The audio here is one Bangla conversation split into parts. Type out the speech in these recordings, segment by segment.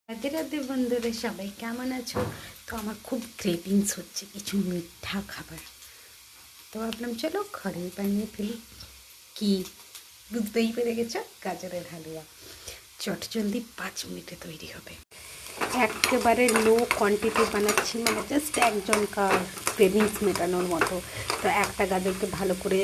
রাধে রাধে বন্ধুরা, সবাই কেমন আছো? তো আমার খুব ক্রেভিংস হচ্ছে কিছু মিঠা খাবার। তো ভাবলাম চলো ঘরেই বানিয়ে ফেলি। কি বুঝতেই পেরে গেছো, গাজরের হালুয়া চটজলদি 5 মিনিটে তৈরি হবে। একেবারে লো কোয়ান্টিটি বানাচ্ছি, মানে জাস্ট একজনকার ক্রেভিংস মেটানোর মতো। তো একটা গাজরকে ভালো করে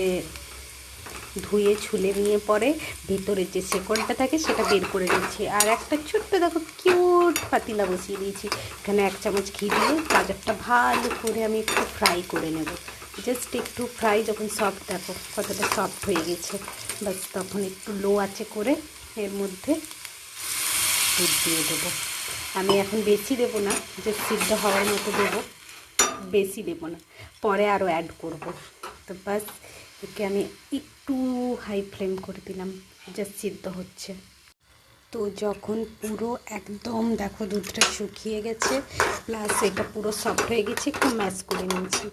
ধুয়ে ছুলে নিয়ে পরে ভেতরে যে শেকড়টা থাকে সেটা বের করে নিচ্ছি। আর একটা ছোট্ট দেখো কিউট পাতিলা বসিয়ে দিয়েছি। এখানে 1 চামচ ঘি দিয়ে গাজরটা ভালো করে আমি একটু ফ্রাই করে নেব। জাস্ট একটু ফ্রাই, যখন সফট দেখো কতটা সফট হয়ে গেছে, বাস তখন একটু লো আঁচে করে এর মধ্যে দুধ দিয়ে দেবো। আমি এখন বেশি দেবো না, যে সিদ্ধ হওয়ার মতো দেবো, বেশি দেবো না, পরে আরও অ্যাড করব। তো বাস একে আমি একটু হাই ফ্লেম করে দিলাম, জাস্ট সিদ্ধ হচ্ছে। তো যখন পুরো একদম দেখো দুধটা শুকিয়ে গেছে, প্লাস এটা পুরো সফট হয়ে গেছে, একটু ম্যাশ করে নিয়েছি।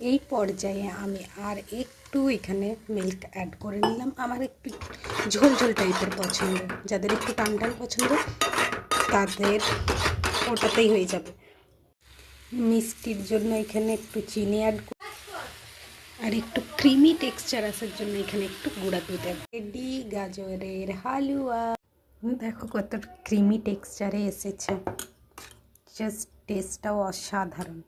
এই পর্যায়ে আমি আর একটু এখানে মিল্ক অ্যাড করে নিলাম। আমার একটু ঝোল ঝোল টাইপের পছন্দ, যাদের একটু টান টান পছন্দ তাদের ওটাতেই হয়ে যাবে। মিষ্টির জন্য এখানে একটু চিনি অ্যাড, আর একটু ক্রিমি টেক্সচার আসার জন্য এখানে একটু গুঁড়া দুধ। রেডি গাজরের হালুয়া। দেখো কত ক্রিমি টেক্সচারে এসেছে, জাস্ট টেস্টটাও অসাধারণ।